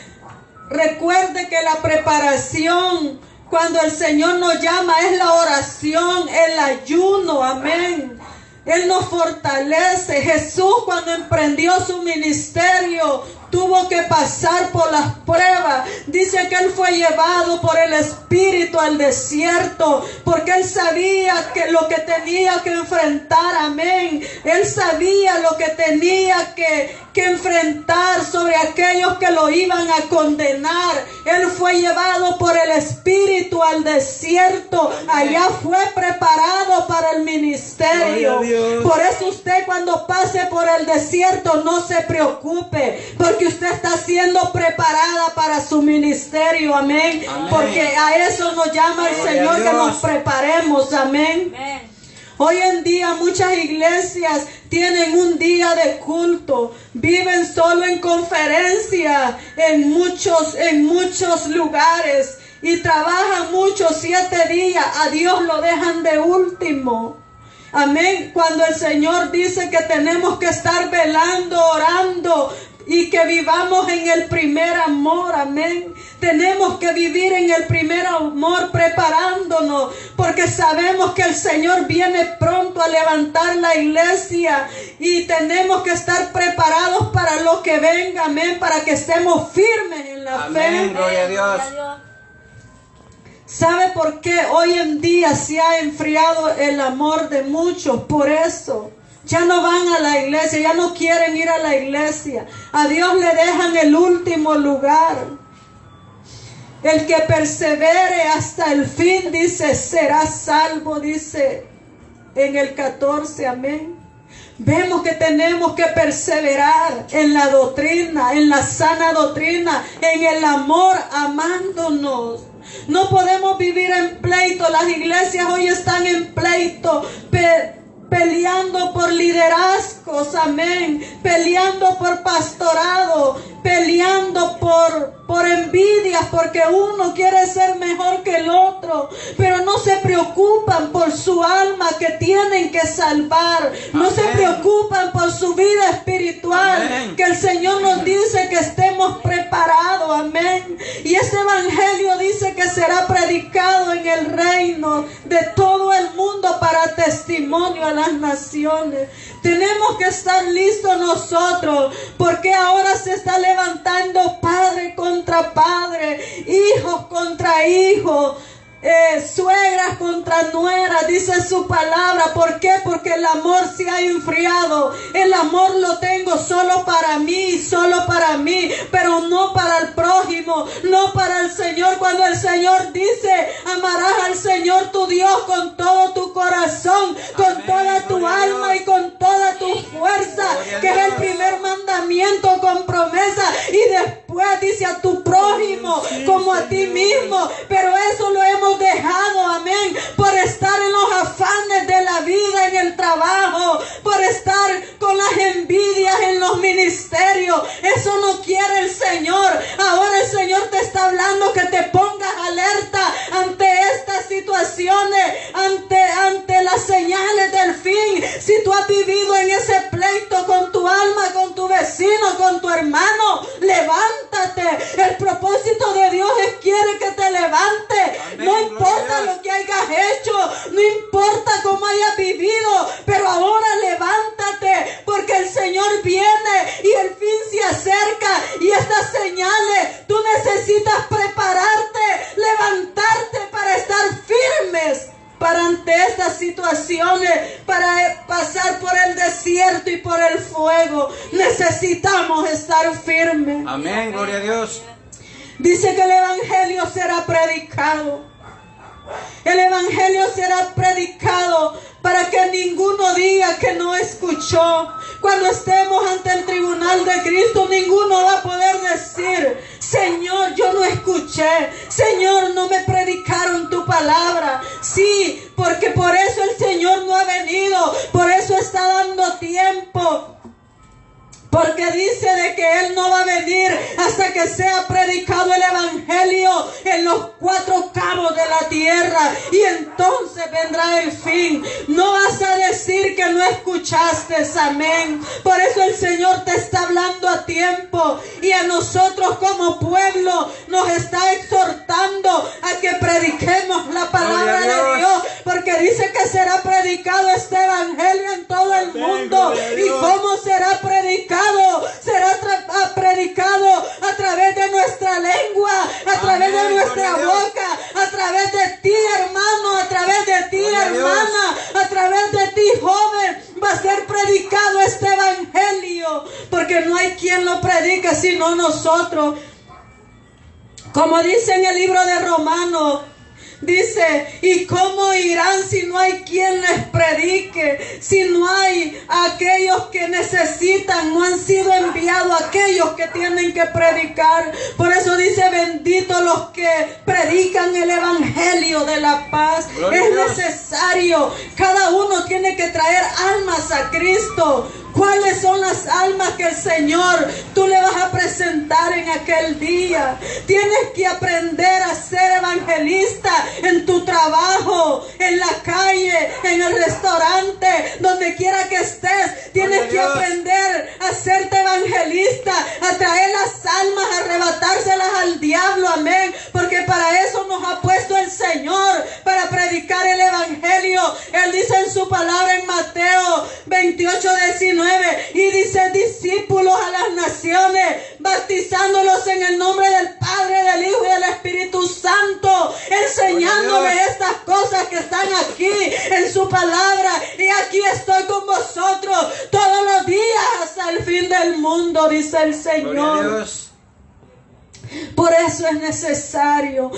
Recuerde que la preparación, cuando el Señor nos llama, es la oración, el ayuno, amén. Él nos fortalece. Jesús, cuando emprendió su ministerio, tuvo que pasar por las pruebas. Dice que Él fue llevado por el Espíritu al desierto, porque Él sabía que lo que tenía que enfrentar, amén. Él sabía lo que tenía que enfrentar sobre aquellos que lo iban a condenar. Él fue llevado por el Espíritu al desierto. Allá fue preparado para el ministerio. Por eso usted, cuando pase por el desierto, no se preocupe, porque usted está siendo preparada para su ministerio, amén. Porque a eso nos llama el Señor, que nos preparemos, amén. Hoy en día muchas iglesias tienen un día de culto, viven solo en conferencias en muchos lugares y trabajan muchos 7 días, a Dios lo dejan de último. Amén. Cuando el Señor dice que tenemos que estar velando, orando, y que vivamos en el primer amor, amén. Tenemos que vivir en el primer amor preparándonos, porque sabemos que el Señor viene pronto a levantar la iglesia y tenemos que estar preparados para lo que venga, amén, para que estemos firmes en la Amén, fe. gloria a Dios. ¿Sabe por qué hoy en día se ha enfriado el amor de muchos? Por eso. Ya no van a la iglesia, ya no quieren ir a la iglesia. A Dios le dejan el último lugar. El que persevere hasta el fin, dice, será salvo, dice en el 14, amén. Vemos que tenemos que perseverar en la doctrina, en la sana doctrina, en el amor, amándonos. No podemos vivir en pleito. Las iglesias hoy están en pleito, peleando por liderazgos, amén, peleando por pastorado, peleando por envidias, porque uno quiere ser mejor que el otro, pero no se preocupan por su alma que tienen que salvar, no se preocupan por su vida espiritual, amén, que el Señor nos dice que estemos preparados, amén, y ese evangelio dice que será predicado en el reino de todo el mundo para testimonio a las naciones. Tenemos que estar listos nosotros, porque ahora se está levantando padre contra padre, hijos contra hijos, suegras contra nueras, dice su palabra. ¿Por qué? Porque el amor se ha enfriado. El amor lo tengo solo para mí, pero no para el prójimo, no para el Señor. Cuando el Señor dice, amarás al Señor tu Dios con todo tu corazón, con toda tu alma y con toda tu fuerza, que es el primer mandamiento con promesa, y después dice a tu prójimo como a ti mismo. Pero eso lo hemos dejado, amén, por estar en los afanes de la vida, en el trabajo, por estar con las envidias en los ministerios. Eso no quiere el Señor. Ahora el Señor te está hablando que te pongas alerta ante estas situaciones, ante las señales del fin. Si tú has vivido en ese pleito con tu alma, con tu vecino, con tu hermano, levántate. El propósito de Dios quiere que te levantes. Amén. No importa lo que hayas hecho, no importa cómo hayas vivido, pero ahora levántate, porque el Señor viene y el fin se acerca. Y estas señales, tú necesitas prepararte, levantarte para estar firmes para ante estas situaciones, para pasar por el desierto y por el fuego. Necesitamos estar firmes. Amén, gloria a Dios. Dice que el evangelio será predicado. El evangelio será predicado para que ninguno diga que no escuchó. Cuando estemos ante el tribunal de Cristo, ninguno va a poder decir, Señor, yo no escuché, Señor, no me predicaron tu palabra. Sí, porque por eso el Señor no ha venido, por eso está dando tiempo. Porque dice de que Él no va a venir hasta que sea predicado el evangelio en los cuatro cabos de la tierra. Y entonces vendrá el fin. No vas a decir que no escuchaste, amén. Por eso el Señor te está hablando a tiempo. Y a nosotros como pueblo nos está exhortando a que prediquemos la palabra de Dios. Porque dice que será predicado este evangelio en todo el mundo. ¿Y cómo será predicado? Será predicado a través de nuestra lengua, a través de nuestra boca, a través de ti, hermano, a través de ti, hermana, a través de ti, joven. Va a ser predicado este evangelio, porque no hay quien lo predique sino nosotros. Como dice en el libro de Romanos, dice, ¿y cómo irán si no hay quien les predique? Si no hay aquellos que necesitan, no han sido enviados aquellos que tienen que predicar. Por eso dice, benditos los que predican el evangelio de la paz. Gloria es necesario. Cada uno tiene que traer almas a Cristo. ¿Cuáles son las almas que el Señor tú le vas a presentar en aquel día? Tienes que aprender a ser evangelista en tu trabajo, en la calle, en el restaurante, donde quiera que estés. Tienes que aprender a serte evangelista, a traer las almas, a arrebatárselas al diablo, amén. Porque para eso nos ha puesto el Señor, para predicar el evangelio. Él dice en su palabra en Mateo 28:19, y dice: discípulos a las naciones, bautizándolos en el nombre del Padre, del Hijo y del Espíritu Santo, enseñándoles estas cosas que están aquí en su palabra. Y aquí estoy con vosotros todos los días hasta el fin del mundo, dice el Señor. Por eso es necesario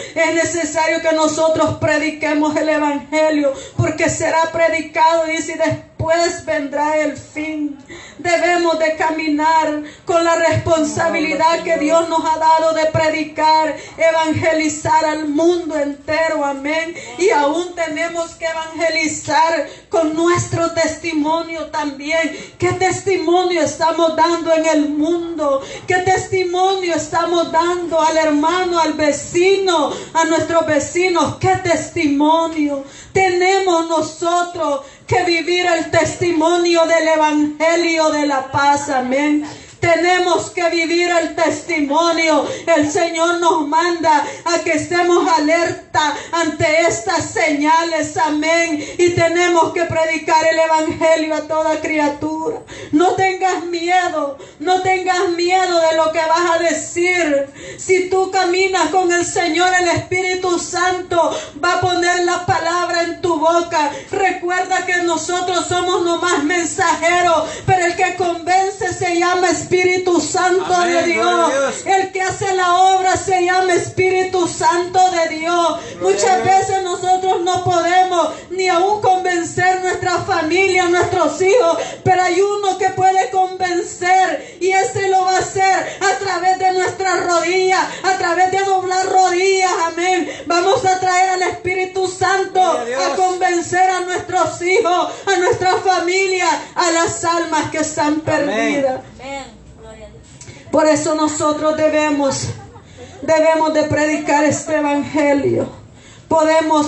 que nosotros prediquemos el evangelio, porque será predicado, dice, y después vendrá el fin. Debemos de caminar con la responsabilidad que Dios nos ha dado de predicar, evangelizar al mundo entero, amén. Y aún tenemos que evangelizar con nuestro testimonio también. ¿Qué testimonio estamos dando en el mundo? ¿Qué testimonio estamos dando al hermano, al vecino, a nuestros vecinos? ¿Qué testimonio? Tenemos nosotros que vivir el testimonio del evangelio de la paz, amén. Tenemos que vivir el testimonio. El Señor nos manda a que estemos alerta ante estas señales, amén. Y tenemos que predicar el evangelio a toda criatura. No tengas miedo, no tengas miedo de lo que vas a decir. Si tú caminas con el Señor, el Espíritu Santo va a poner la palabra en tu boca. Recuerda que nosotros somos nomás mensajeros, pero el que convence se llama Espíritu Santo, amén, de Dios. El que hace la obra se llama Espíritu Santo de Dios. Muchas veces nosotros no podemos ni aún convencer nuestra familia, nuestros hijos, pero hay uno que puede convencer, y ese lo va a hacer a través de nuestras rodillas, a través de doblar rodillas, amén. Vamos a traer al Espíritu Santo a convencer a nuestros hijos, a nuestra familia, a las almas que están perdidas. Amén. Por eso nosotros debemos de predicar este evangelio.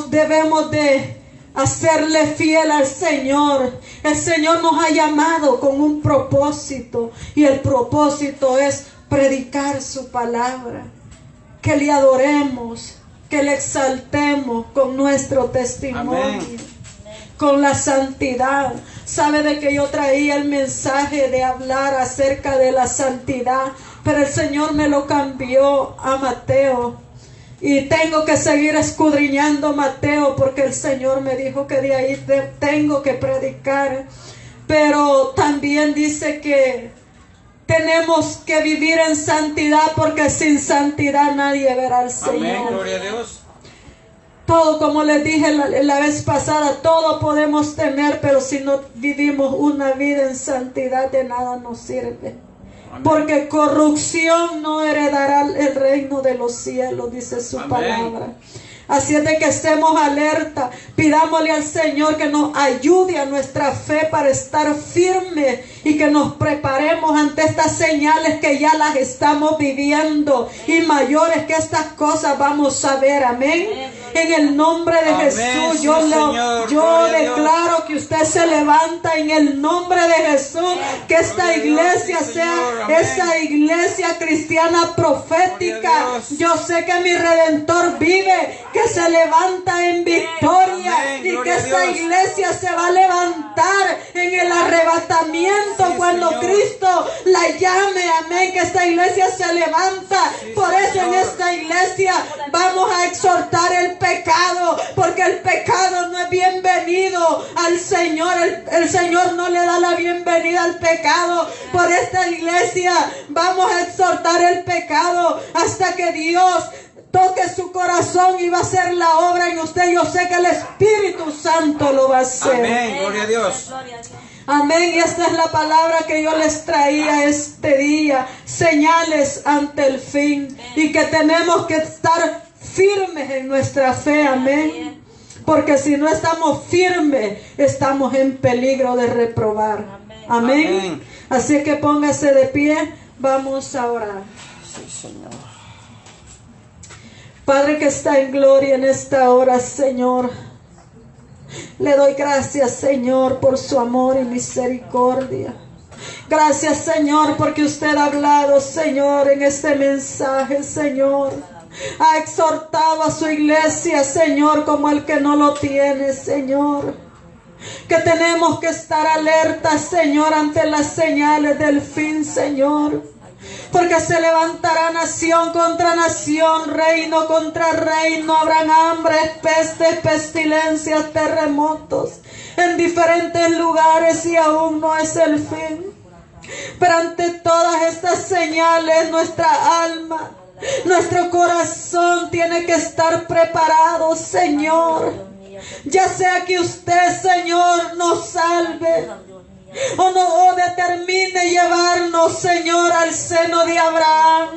Debemos de hacerle fiel al Señor. El Señor nos ha llamado con un propósito, y el propósito es predicar su palabra, que le adoremos, que le exaltemos con nuestro testimonio. Amén. Con la santidad. Sabe de que yo traía el mensaje de hablar acerca de la santidad, pero el Señor me lo cambió a Mateo, y tengo que seguir escudriñando Mateo, porque el Señor me dijo que de ahí tengo que predicar. Pero también dice que tenemos que vivir en santidad, porque sin santidad nadie verá al Señor. Amén, gloria a Dios. Todo, como les dije la vez pasada, todo podemos tener, pero si no vivimos una vida en santidad, de nada nos sirve. Amén. Porque corrupción no heredará el reino de los cielos, dice su Amén. Palabra. Así es de que estemos alerta, pidámosle al Señor que nos ayude a nuestra fe para estar firme, y que nos preparemos ante estas señales que ya las estamos viviendo, y mayores que estas cosas vamos a ver, amén. En el nombre de Amén, Jesús, sí, yo declaro que usted se levanta en el nombre de Jesús, que esta iglesia sea esa iglesia cristiana profética. Yo sé que mi Redentor vive, que se levanta en victoria, y que esta iglesia se va a levantar en el arrebatamiento cuando Cristo la llame, amén. Que esta iglesia se levanta. Por eso en esta iglesia vamos a exhortar el pecado, porque el pecado no es bienvenido al Señor. El Señor no le da la bienvenida al pecado. Por esta iglesia vamos a exhortar el pecado hasta que Dios toque su corazón y va a hacer la obra en usted. Yo sé que el Espíritu Santo lo va a hacer. Amén, gloria a Dios. Amén. Y esta es la palabra que yo les traía este día. Señales ante el fin. Y que tenemos que estar firmes en nuestra fe. Amén. Porque si no estamos firmes, estamos en peligro de reprobar. Amén. Amén. Así que póngase de pie, vamos a orar. Sí, Señor. Padre que está en gloria en esta hora, Señor, le doy gracias, Señor, por su amor y misericordia. Gracias, Señor, porque usted ha hablado, Señor, en este mensaje, Señor. Ha exhortado a su iglesia, Señor, como el que no lo tiene, Señor. Que tenemos que estar alertas, Señor, ante las señales del fin, Señor. Porque se levantará nación contra nación, reino contra reino. Habrán hambres, pestes, pestilencias, terremotos en diferentes lugares y aún no es el fin. Pero ante todas estas señales, nuestra alma, nuestro corazón tiene que estar preparado, Señor. Ya sea que usted, Señor, nos salve o determine llevarnos, Señor, al seno de Abraham.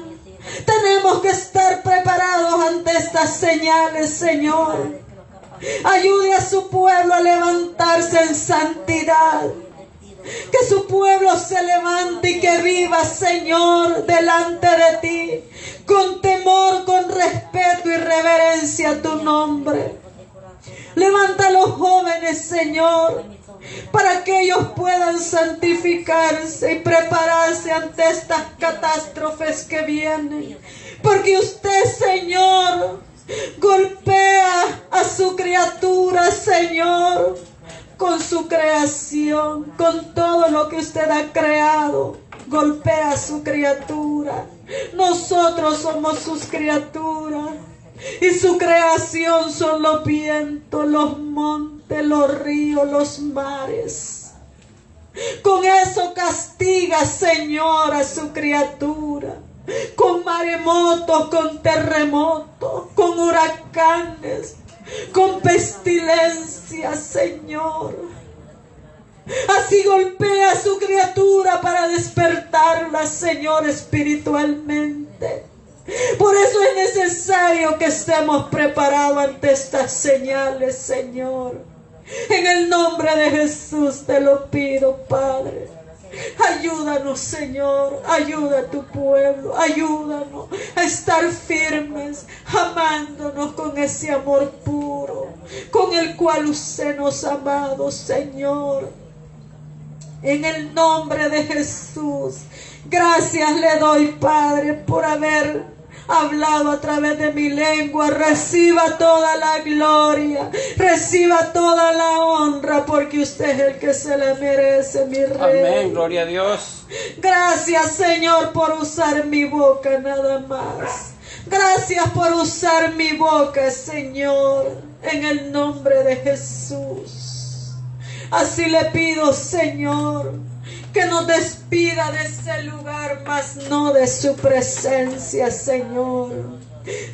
Tenemos que estar preparados ante estas señales, Señor. Ayude a su pueblo a levantarse en santidad. Que su pueblo se levante y que viva, Señor, delante de ti, con temor, con respeto y reverencia a tu nombre. Levanta a los jóvenes, Señor, para que ellos puedan santificarse y prepararse ante estas catástrofes que vienen. Porque usted, Señor, golpea a su criatura, Señor, con su creación, con todo lo que usted ha creado. Golpea a su criatura. Nosotros somos sus criaturas. Y su creación son los vientos, los montes, los ríos, los mares. Con eso castiga, Señor, a su criatura. Con maremotos, con terremotos, con huracanes, con pestilencias, Señor. Así golpea a su criatura para despertarla, Señor, espiritualmente. Por eso es necesario que estemos preparados ante estas señales, Señor. En el nombre de Jesús te lo pido, Padre. Ayúdanos, Señor, ayuda a tu pueblo, ayúdanos a estar firmes, amándonos con ese amor puro, con el cual usted nos ha amado, Señor. En el nombre de Jesús, gracias le doy, Padre, por haber hablado a través de mi lengua. Reciba toda la gloria, reciba toda la honra, porque usted es el que se la merece, mi Rey. Amén, gloria a Dios. Gracias, Señor, por usar mi boca nada más. Gracias por usar mi boca, Señor, en el nombre de Jesús. Así le pido, Señor, que nos despida de ese lugar, mas no de su presencia, Señor.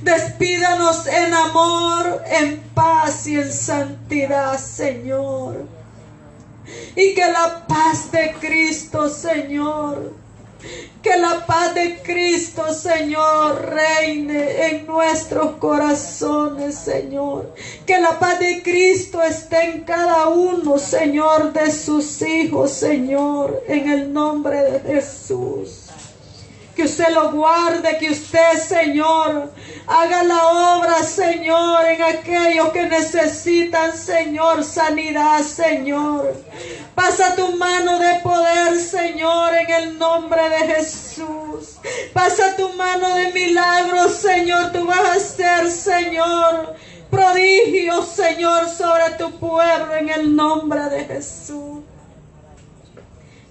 Despídanos en amor, en paz y en santidad, Señor. Y que la paz de Cristo, Señor, que la paz de Cristo, Señor, reine en nuestros corazones, Señor. Que la paz de Cristo esté en cada uno, Señor, de sus hijos, Señor, en el nombre de Jesús. Que usted lo guarde, que usted, Señor, haga la obra, Señor, en aquellos que necesitan, Señor, sanidad, Señor. Pasa tu mano de poder, Señor, en el nombre de Jesús. Pasa tu mano de milagros, Señor. Tú vas a hacer, Señor, prodigios, Señor, sobre tu pueblo en el nombre de Jesús.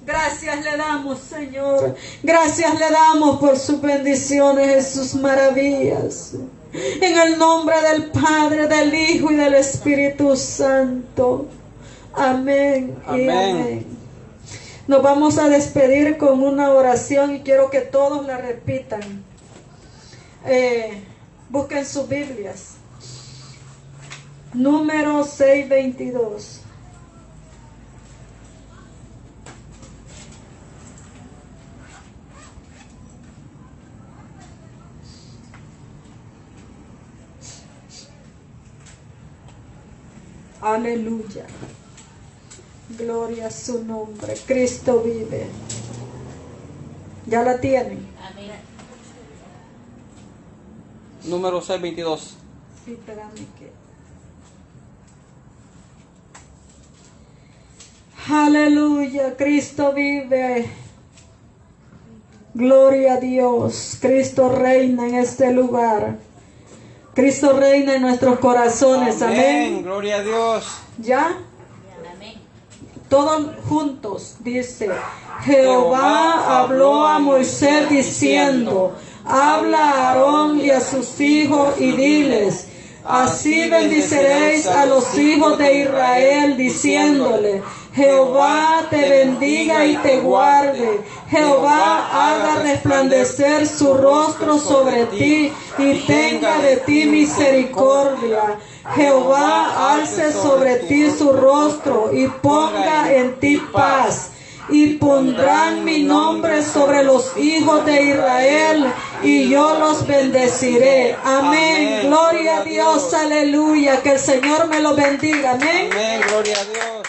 Gracias le damos, Señor. Gracias le damos por sus bendiciones y sus maravillas. En el nombre del Padre, del Hijo y del Espíritu Santo. Amén y amén. Nos vamos a despedir con una oración y quiero que todos la repitan. Busquen sus Biblias. Número 622. Aleluya. Gloria a su nombre. Cristo vive. ¿Ya la tienen? Amén. Número 622. Sí, espérame que... Aleluya, Cristo vive. Gloria a Dios. Cristo reina en este lugar. Cristo reina en nuestros corazones. Amén. Gloria a Dios. ¿Ya? Amén. Todos juntos dice: Jehová habló a Moisés diciendo: habla a Aarón y a sus hijos y diles: así bendiciréis a los hijos de Israel, diciéndole: Jehová te bendiga y te guarde. Jehová haga resplandecer su rostro sobre ti y tenga de ti misericordia. Jehová alce sobre ti su rostro y ponga en ti paz. Y pondrán mi nombre sobre los hijos de Israel, y yo los bendeciré. Amén. Gloria a Dios. Aleluya. Que el Señor me lo bendiga. Amén. Amén. Gloria a Dios.